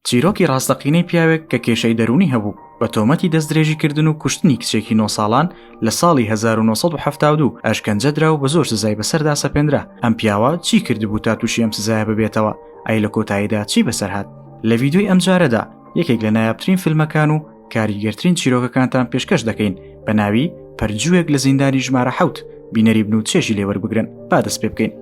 چیرۆکی ڕاستەقینەی پیاوێک کە کێشەی دەرونی هەبوو بە تۆمەتی دەستدرێژیکردن و کوشتنی کچێکی 9 ساڵان لە ساڵی 1972 ئەشکەنجە درا و بە زۆر سزای بەسەردا سەپێنرا. ئەم پیاوە چی کردبوو تا تووشی ئەم سزایە ببێتەوە؟ ئەی لە کۆتاییدا چی بەسەر هات؟ لە ڤیدیۆی ئەم جارەدا یەکێک لە نایابترین فیلمەکان و کاریگەرترین چیرۆکەکانتان پێشکەش دەکەین بە ناوی پەرجوویەک لە زیندانی ژمارە 7 بینەری بن و چێژی لێوەربگرن. با دەست پێ بکەین.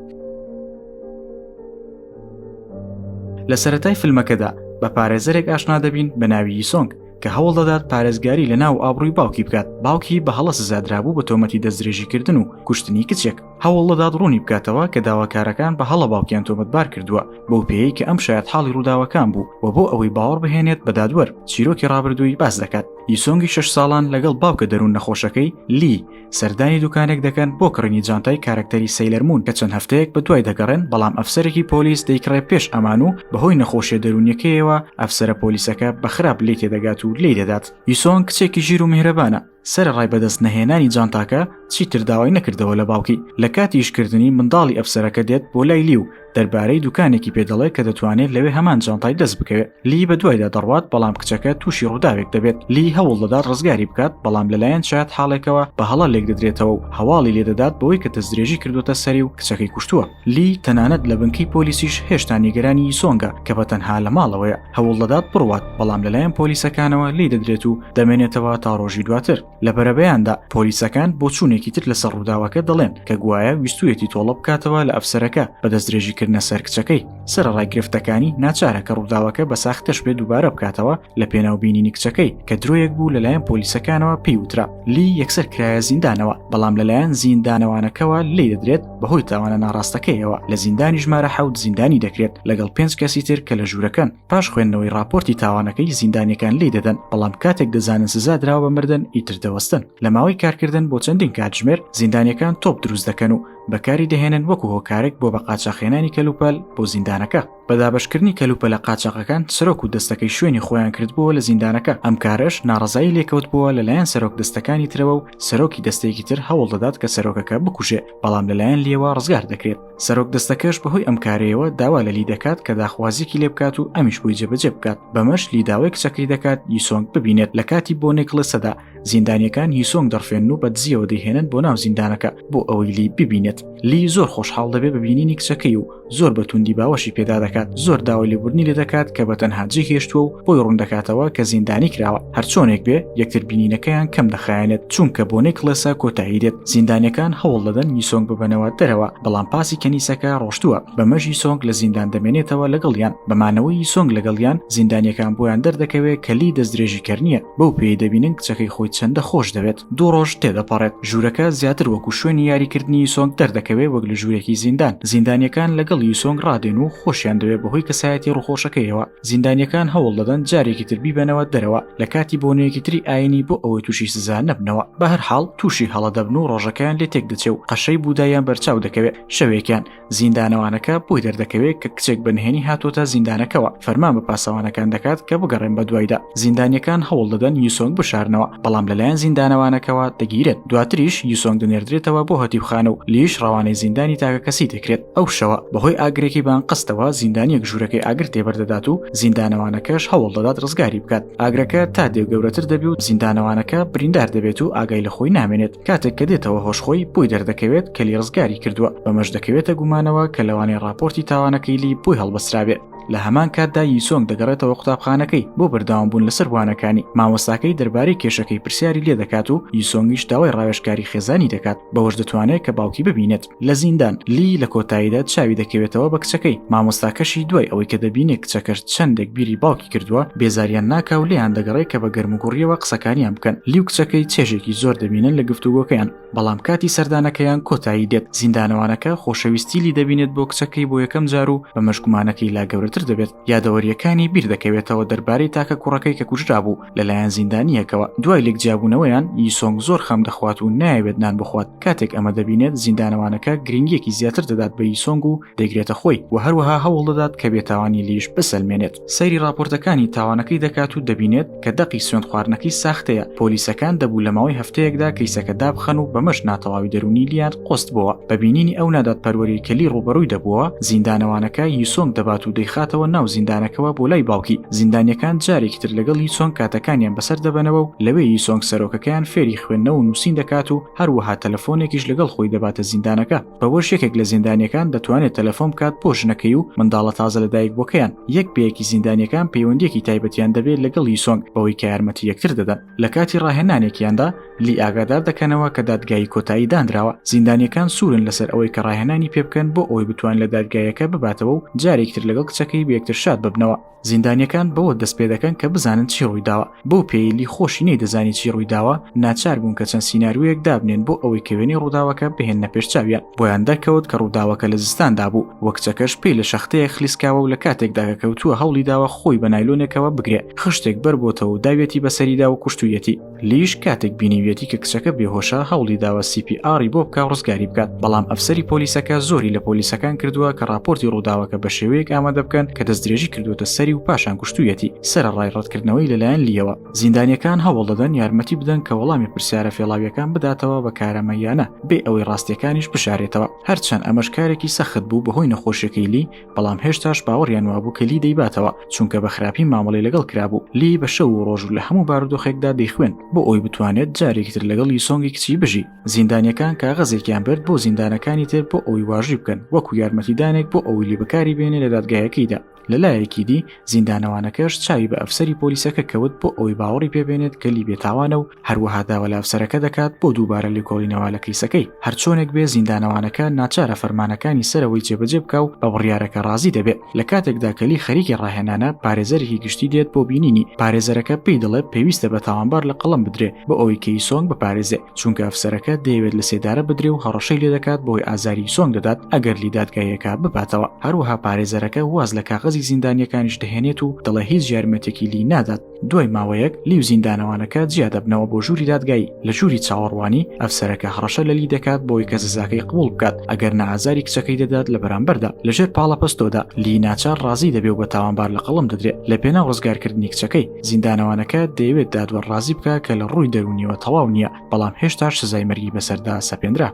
لە سەرەتای فیلمەکەدا بە پارێزەرێک ئاشنا دەبین بە ناوی یسۆنگ کە هەوڵ دەدات پارێزگاری لە ناو ئابڕووی باوکی بکات. باوکی بە هەڵە سزادرابوو بە تۆمەتی دەستدرێژیکردن و کوشتنی کچێک. هەوڵ دەدات ڕوونی بکاتەوە کە داواکارەکان بە هەڵە باوکیان تۆمەتبار کردووە بەو پێی کە ئەم شایەت حاڵی ڕووداوەکان بوو و بۆ ئەوەی باوەڕ بهێنێت بە دادوەر چیرۆکی ڕابردووی باس دەکات. یسۆنگی 6 ساڵان لەگەڵ باوکە دەروون نەخۆشەکەی لی سەردانی دوکانێک دەکەن بۆ کڕینی جانتای کارکتەری سەیلەر مون کە چەند هەفتەیەک بە دوای دەگەڕێن، بەڵام ئەفسەرێکی پۆلیس دەیکڕێ پێش ئەمان و بەهۆی نەخۆشیە دەرونیەکەیەوە ئەفسەرە پۆلیسەکە بە خراپ لێ تێدەگات و لێ دەدات. یسۆنگ کچێکی ژیر و میهرەبانە. سەرڕای بەدەست نەهێنانی جانتاکە چیتر داوای نەکردەوە لە باوکی. لە کاتی ئیشکردنی منداڵی ئەفسەرەکە دێت بۆ لای لی و دەربارەی دوکانێکی پێدەڵێت کە دەتوانێت لەوێ هەمان جانتای دەست بکەوێت. لی بە دوایدا دەڕوات، بەڵام کچەکە تووشی ڕووداوێک دەبێت. لی هەوڵ دەدات ڕزگاری بکات، بەڵام لەلایەن شایەت حاڵێکەوە بە هەڵە لێک دەدرێتەوە و هەواڵی لێدەدات بەوەی کە دەستدرێژی کردوتە سەری و کچەکەی کوشتووە. لی تەنانەت لە بنکەی پۆلیسیش هێشتا نیگەرانی یسۆنگە کە بە تەنها لە ماڵەوەیە. هەوڵ دەدات بڕوات، بەڵام لەلایەن پۆلیسەکانەوە لێ دەدرێت و دەمێنێتەوە تا ڕۆژی دواتر. لە بەرەبەیاندا پۆلیسەکان بۆ چوونێکی تر لەسەر ڕووداوەکە دەڵێن کە گوایە ویستویەتی تۆڵە بکاتەوە لە ئەفسەرەکە بە دەستدرێژیکردنە سەر کچەکەی. سەرڕای گرفتەکانی ناچارە کە ڕووداوەکە بە ساختەش بێ دووبارە بکاتەوە لە پێناوبینینی کچەکەی کە درۆیەک بوو لەلایەن پۆلیسەکانەوە پێی وترا. لی یەکسەر کرایە زیندانەوە، بەڵام لەلایەن زیندانەوانەکەوە لێ دەدرێت بەهۆی تاوانە ناڕاستەکەیەوە. لە زیندانی ژمارە 7 زیندانی دەکرێت لەگەڵ 5 کەسی تر کە لە ژوورەکەن. پاش خوێندنەوەی راپۆرتی تاوانەکەی زیندانیەکان لێ دەدەن، بەڵام کاتێک دەزانن سزا دراوە بە مردن ئیتر دەوەستن. لە ماوەی کارکردن بۆ چەندین کاتژمێر زیندانیەکان تۆپ دروست دەکەن و بەکاری دەهێنن وەکو هۆکارێک بۆ بە قاچاقێنانی کەلوپەل بۆ زیندانەکە. بەدابەشکردنی کەلوپە لە قاچاقەکان سەرۆک و دەستەکەی شوێنی خۆیان کردبووە لە زیندانەکە. ئەم کارش ناڕزایی لێکەوتبووە لەلایەن سەرۆک دەستەکانی ترەوە و سەرۆکی دەستەیەکی تر هەوڵ دەدات کە سەرۆکەکە بکوژێ، بەڵام لەلایەن لیەوە ڕزگار دەکرێت. سەرۆک دەستەکەش بەهۆی ئەم کارەیەوە داوا لە لی دەکات کە داخوازیێکی لێ بکات و ئەمیش بۆی جێبەجێ بکات. بەمەش لی داوای کچەکەی دەکات یسۆنگ ببینێت. لە کاتی بۆ نێکڵسەدا زیندانیەکان یسۆنگ دەڕفێن و بە دزیەوە دەیهێنن بۆ ناو زیندانەکە بۆ ئەوەی لی ببینێت. لی زۆر خۆشحاڵ دەبێت ببینینی کچەکەی و زۆر بەتوندی باوەشی پێدا دەکات. زۆر داوای لێبوردنی لێ دەکات کە بە تەنها جێ هێشتووە و بۆی ڕوون دەکاتەوە کە زیندانی کراوە. هەرچۆنێک بێ یەکتر بینینەکەیان کەم دەخایەنێت چونکە بۆ نێکڵسە کۆتایی دێت. زیندانیەکان هەوڵ دەدەن یسۆنگ ببەنەوە دەرەوە، بەڵام پاسی کەنیسەکە ڕۆشتووە. بەمەش یسۆنگ لە زیندان دەمێنێتەوە لەگەڵیان. بەمانەوەی یسۆنگ لەگەڵیان زیندانیەکان بۆیان دەردەکەوێت کە لی دەستدرێژیکردنیە. بەو پێی دەبینن کچەکەی خۆی چەندە خۆش دەوێت. 2 ڕۆژ تێدەپەڕێت. ژوورەکە زیاتر وەکو شوێنی یاریکردنی یسۆنگ دەردەکەوێت وەک لە ژوورێکی زیندان. زیندانیەکان لەگەڵ یسۆنگ ڕادێن و خۆشیان دەوێت بەهۆی کەسایەتی ڕووخۆشەکەیەوە. زیندانیەکان هەوڵ دەدەن جارێکی تر بیبەنەوە دەرەوە لە کاتی بۆنەیەکی تری ئاینی بۆ ئەوەی تووشی سزا نەبنەوە. بە هەر حاڵ تووشی هەڵە دەبن و ڕۆژەکەیان لێ تێک دەچێ و قەشەی بوودایان بەرچاو دەکەوێت. شەوێکیان زیندانەوانەکە بۆی دەردەکەوێت کە کچێک بەنهێنی هاتوۆتە زیندانەکەەوە. فەرمان بە پاسەوانەکان دەکات کە بگەڕێن بە دوایدا. زیندانیەکان هەوڵ دەدەن یسۆنگ بشارنەوە، بەڵام لەلایەن زیندانەوانەکەەوە دەگیرێت. دواتریش یسۆنگ دەنێردرێتەوە بۆ هەتیوخانە و لیش ڕەوانەی زیندانی تاکە کەسی دەکرێت. ئەو شەوە بەهۆی ئاگرێکی بانقستەوە زیندانیەک ژوورەکەی ئاگر تێبەردەدات و زیندانەوانەکەش هەوڵ دەدات ڕزگاری بکات. ئاگرەکە تا دێوگەورەتر دەبی و زیندانەوانەکە بریندار دەبێت و ئاگای لە خۆی نامێنێت. کاتێک کە دێتەوە هۆشخۆی بۆی دەردەکەوێت کە لی ڕزگاری کردووە. بەمەش دەکەوێتە گومانەوە کە لەوانەیە راپۆرتی تاوانەکەی لی بۆی هەڵبەسترابێت. لە هەمان کاتدا یسۆنگ دەگەڕێتەوە قوتابخانەکەی بۆ بەردەوامبوون لەسەر وانەکانی. مامۆستاکەی دەربارەی کێشەکەی پرسیاری لێ دەکات و یسۆنگیش داوای ڕاوێژکاری خێزانی دەکات. بەوەش دەتوانێت کە باوکی ببینێت. لە زیندان لی لە کۆتاییدا چاوی دەکەوێتەوە بە کچەکەی. مامۆستاکەشی دوای ئەوەی کە دەبینێت کچەکەش چەندێک بیری باوکی کردووە بێزاریان ناکا و لێیان دەگەڕێت کە بە گەرموگوڕیەوە قسەکانیان بکەن. لی و کچەکەی چێژێکی زۆر دەبینن لە گفتوگۆکەیان، بەڵام کاتی سەردانەکەیان کۆتایی دێت. زیندانەوانەکە خۆشەویستی لی دەبینێت بۆ کچەکەی بۆ یەکەم جار و بە مەشگومانەکەی لا گەورەتر دەبێت. یادەوەریەکانی بیر دەکەوێتەوە دەربارەی تاکە کوڕەکەی کە کوژرا بوو لەلایەن زیندانیەکەوە. دوای لێکجیابوونەوەیان یسۆنگ زۆر خەم دەخوات و نایەوێت نان بخوات. کاتێک ئەمە دەبینێت زیندانەوانەکە گرنگیەکی زیاتر دەدات بە یسۆنگ و دەیگرێتە خۆی و هەروەها هەوڵ دەدات کە بێتاوانی لیش بسەلمێنێت. سەیری راپۆرتەکانی تاوانەکەی دەکات و دەبینێت کە دەقی سوێند خواردنەکەی ساختەیە. پۆلیسەکان دەبوو لە ماوەی هەفتەیەکدا کەیسەکە دابخەن و بەمەش ناتەواوی دەرونی لیان قۆست بووە. بەبینینی ئەو نادات پەروەری کەلی ڕوبەڕووی دەبووە زیندانەوانەکە یسۆنگ دەبات و دەیخات دەهاتەوە ناو زیندانەکەەوە بۆ لای باوکی. زیندانیەکان جارێکی تر لەگەڵ یسۆنگ کاتەکانیان بەسەر دەبەنەوە و لەوێ یسۆنگ سەرۆکەکەیان فێری خوێندنەوە و نووسین دەکات و هەروەها تەلەفۆنێکیش لەگەڵ خۆی دەباتە زیندانەکە. بەوەش یەکێک لە زیندانیەکان دەتوانێت تەلەفۆن بکات بۆ ژنەکەی و منداڵە تازە لەدایک بۆکەیان. یەک بەیەکی زیندانیەکان پەیوەندیەکی تایبەتیان دەبێت لەگەڵ یسۆنگ بەوەی کە یارمەتی یەکتر دەدەن. لە کاتی ڕاهێنانێکیاندا لی ئاگادار دەکەنەوە کە دادگایی کۆتایی دانراوە. زیندانیەکان سوورن لەسەر ئەوەی کە ڕاهێنانی پێ بکەن بۆ ئەوەی بتوان لە دادگایەکە بباتەوە و جارێکتر لەگەڵ کچەکەی بە یەکتر شاد ببنەوە. زیندانیەکان بەوە دەست پێ دەکەن کە بزانن چی ڕوویداوە. بۆ پێیلی خۆشی نەیدەزانی چی ڕوویداوە، ناچار بوون کە چەند سیناریویەک دابنێن بۆ ئەوەی کە وێنەی ڕووداوەکە بهێننە پێشچاویان. بۆیان دەرکەوت کە ڕووداوەکە لە زستاندا بوو. وەک کچەکەش پێی لە شەختەیە خلیسکاوە و لە کاتێکدا کە کەوتووە هەوڵی داوە خۆی بە نایلۆنێکەوە بگرێ. خشتێک بەربۆتەوە و داوێتی بەسەریدا و کوشتویەتی. لیش کاتێک بینیوێتی کە کچەکە بێهۆشە هەوڵی داوە CPR بۆ بکە ڕزگاری بکات. بەڵام ئەفسەری پۆلیسەکە زۆری لە پۆلیسەکان کردووە کە راپۆرتی ڕووداوەکە بە شێوەیەک ئامادە بکەن کە دەستدرێژی کردوتە سەری و پاشان کوشتویەتی سەرڕای ڕەتکردنەوەی لەلایەن لیەوە. زیندانیەکان هەوڵ دەدەن یارمەتی بدەن کە وەڵامی پرسیارە فێڵاویەکان بداتەوە بە کارەمەیانە بێ ئەوەی ڕاستیەکانیش بشارێتەوە. هەرچەند ئەمەش کارێکی سەخت بوو بەهۆی نەخۆشیەکەی لی، بەڵام هێشتاش باوەڕیان وابوو کە لی دەیباتەوە چونکە بە خراپی مامەڵەی لەگەڵ کرابوو. لی بە شەو و ڕۆژ و لە هەموو بارودۆخێکدا دەیخوێن بۆ ئەوی بتوانێت جارێکتر لەگەڵ یسۆنگی کچی بژی. زیندانیەکان کاغەزێکیان برد بۆ زیندانەکانی تر بۆ ئەوی واژی بکەن وەکو یارمەتیدانێک بۆ ئەوی لی بەکاری بێنێ لە دادگایەکەیدا. لەلایەکی دی زیندانەوانەکەش چاوی بە ئەفسەری پۆلیسەکە کەوت بۆ ئەوی باوەڕی پێبێنێت کە لی بێتاوانە و هەروەها داوا لە ئەفسەرەکە دەکات بۆ دووبارە لێکۆڵینەوە لە کەیسەکەی. هەرچۆنێک بێ زیندانەوانەکە ناچارە فەرمانەکانی سەرەوەی جێبەجێ بکە و بە بڕیارەکە ڕازی دەبێت. لە کاتێکدا کە لی خەریکی ڕاهێنانە پارێزەرێکی گشتی دێت بۆ بینینی، پارێزەرەکە پێی دەڵێت پێویستە بە تاوانبار لە قەڵەم بدرێ بۆ ئەوەی کە یسۆنگ بپارێزێ، چونکە ئەفسەرەکە دەیەوێت لە سێدارە بدرێ و هەڕەشەی لێ دەکات بۆی ئازاری یسۆنگ دەدات ئەگەر لی دادگایەکە بباتەوە. هەروەها پارێزەرەکە واز لە کاغەزی زیندانیەکانیش دەهێنێت و دەڵێ هیچ یارمەتێکی لی نادات. دوای ماوەیەک لی و زیندانەوانەکە جیا دەبنەوە بۆ ژووری دادگایی. لە ژووری چاوەڕوانی ئەفسەرەکە هەڕەشە لە لی دەکات بۆی کە سزاکەی قبول بکات ئەگەر نەئازاری کچەکەی دەدات لە بەرامبەردا. لەژێر پاڵەپەستۆدا لی ناچار ڕازی دەبێ و بە تاوانبار لە قەڵەم دەدرێت لە پێناو ڕزگارکردنی کچەکەی. زیندانەوانەکە دەیەوێت دادوە ڕازی بکە کە لە ڕووی دەرونیەوە تەواو نییە، بەڵام هێشتا سزای مەرگی بەسەردا سەپێنرا.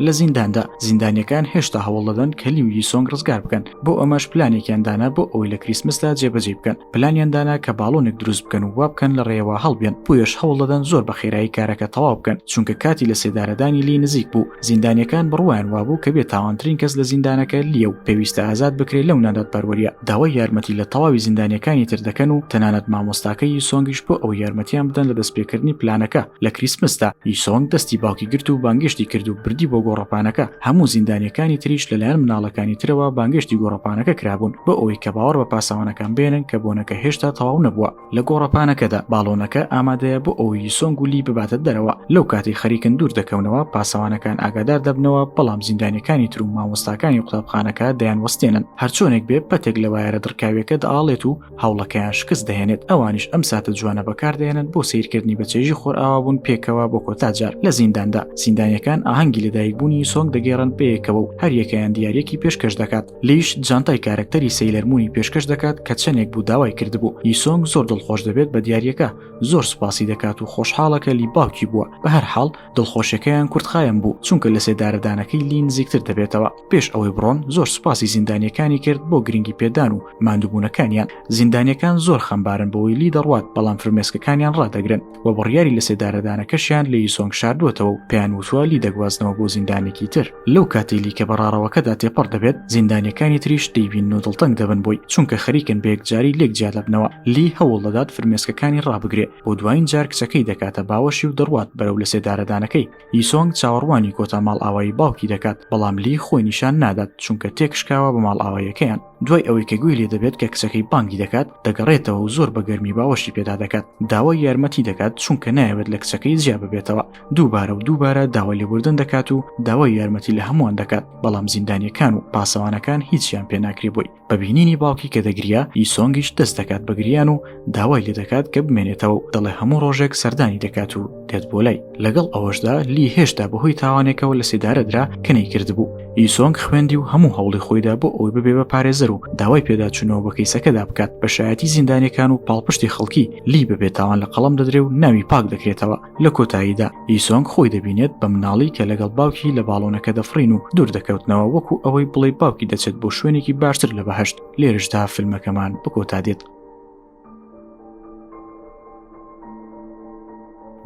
لە زینداندا زیندانیەکان هێشتا هەوڵ دەدەن کە لی و یسۆنگ ڕزگار بکەن. بۆ ئەمەش پلانێکیاندانا بۆ ئەوەی لە کریسمسدا جێبەجێ بکەن. پلانیاندانا کە باڵۆنێک دروست بکەن و وا بکەن لە ڕێەوە هەڵبێن. بۆیەش هەوڵ دەدەن زۆر بە خێرایی کارەکە تەواو بکەن چونکە کاتی لە سێدارەدانی لی نزیک بوو. زیندانیەکان بڕوایان وابوو کە بێت تاوانترین کەس لە زیندانەکە لیە و پێویستە ئازاد بکرێت لەو نادەتپەروەریە. داوای یارمەتی لە تەواوی زیندانیەکانی تر دەکەن و تەنانەت مامۆستاکەی یسۆنگیش بۆ ئەو یارمەتیان بدەن لە دەستپێکردنی پلانەکە. لە کریسمسدا یسۆنگ دەستی باوکی گرت و بانگشتی کرد و بردی بۆ گۆڕەپانەکە. هەموو زیندانیەکانی تریش لەلایەن مناڵەکانی ترەوە بانگشتی گۆڕەپانەکە کرابوون بۆ ئەوەی کە باوەڕ بە پاسەوانەکان بێنن کە بۆنەکە هێشتا تەواو نەبووە. لە گۆڕەپانەکەدا باڵۆنەکە ئامادەیە بۆ ئەوەی یسۆنگ و لی بباتە دەرەوە. لەو کاتی خەریکن دوور دەکەونەوە پاسەوانەکان ئاگادار دەبنەوە، بەڵام زیندانیەکانی تر و مامۆستاکانی قوتابخانەکە دەیان وەستێنن. هەرچۆنێک بێ پەتێک لە وایرە دڕکاویەکە دەئاڵێت و هەوڵەکەیان شکست دەهێنێت. ئەوانیش ئەم ساتە جوانە بەکاردێنن بۆ سیرکردنی بەچێژی خۆرئاوا بوون پێکەوە بۆ کۆتاجار. لە زینداندا زیندانیەکان ئاهەنگی لەدایکبوونی یسۆنگ دەگێڕن پێیەکەوە و هەر یەکەیان دیارێکی پێشکەش دەکات. لیش جانتای کارکتەری سەیلەرمونی پێشکەش دەکات کە چەندێک بوو داوای کردبوو. یسۆنگ زۆر دڵخۆش دەبێت بە دیارەکە، زۆر سوپاسی دەکات و خۆشحاڵەکە لی باوکی بووە. بە هەر حاڵ دڵخۆشیەکەیان کورتخایەن بوو چونکە لە سێدارەدانەکەی لی نزیکتر دەبێتەوە. پێش ئەوەی بڕۆن زۆر سوپاسی زیندانیەکانی کرد بۆ گرنگی پێدان و ماندووبوونەکانیان. زیندانیەکان زۆر خەمبارن بۆی لی دەڕوات، بەڵام فرمێسکەکانیان ڕادەگرن و بڕیاری لە سێدارەدانەکەشیان لە یسۆنگ شاردووەتەوە و پێیان وتووە لی دەگوازنەوە بۆ زیندانێکی تر. لەو کاتی لی کە بەڕاڕەوەکەدا تێپەڕ دەبێت زیندانیەکانی تریش دەیبین و دڵتەنگ دەبن بۆی چونکە خەریکن بە یەکجاری لێک جیا دەبنەوە. لی هەوڵ دەدات فرمێسکەکانی ڕابگرێ بۆ دوایین جار کچەکەی دەکاتە باوەشی و دەڕوات بەرەو لە سێدارەدانەکەی. یسۆنگ چاوەڕوانی کۆتا ماڵ ئاوایی باوکی دەکات، بەڵام لی خۆی نیشان نادات چونکە تێکشکاوە بە ماڵ ئاوایەکەیان. دوای ئەوەی کە گوێی لێ دەبێت کە کچەکەی بانگی دەکات دەگەڕێتەوە و زۆر بە گەرمی باوەشی پێدا دەکات. داوای یارمەتی دەکات چونکە نایەوێت لە کچەکەی جیا ببێتەوە. دووبارە داوای لێبوردن دەکات و داوای یارمەتی لە هەمووان دەکات، بەڵام زیندانیەکان و پاسەوانەکان هیچیان پێ ناکرێ بووی. بە بینینی باوکی کە دەگریا یسۆنگیش دەست دەکات بە گریان و داوای لێ دەکات کە بمێنێتەوە و دەڵێ هەموو ڕۆژێک سەردانی دەکات و دێت بۆ لای. لەگەڵ ئەوەشدا لی هێشتا بەهۆی تاوانێکەوە لە سێدارەدرا کەنەی کردبوو. ئیسۆنگ خوێندی و هەموو هەوڵی خۆیدا بۆ ئەوی ببێ بە پارێزەر و داوای پێداچوونەوە بە کەیسەکەدا بکات بە شایەتی زیندانیەکان و پاڵپشتی خەڵکی لی ببێت تاوان لە قەڵەم دەدرێ و ناوی پاک دەکرێتەوە. لە کۆتاییدا ئیسۆنگ خۆی دەبینێت بە مناڵی کە لەگەڵ باوکی لە باڵۆنەکە دەفڕین و دوور دەکەوتنەوە وەکو ئەوەی بڵێ باوکی دەچێت بۆ شوێنێکی باشتر لە بەهەشت. لێرشدا فیلمەکەمان بکۆتا دێت.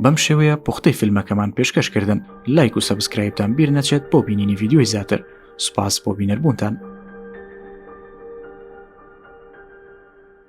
بەم شێوەیە پوختەی فیلمەکەمان پێشکەشکردن. لایک و سەبسکرایبتان بیر نەچێت بۆ بینینی ڤیدیۆی زیاتر. سوپاس بۆ بینەربوونتان.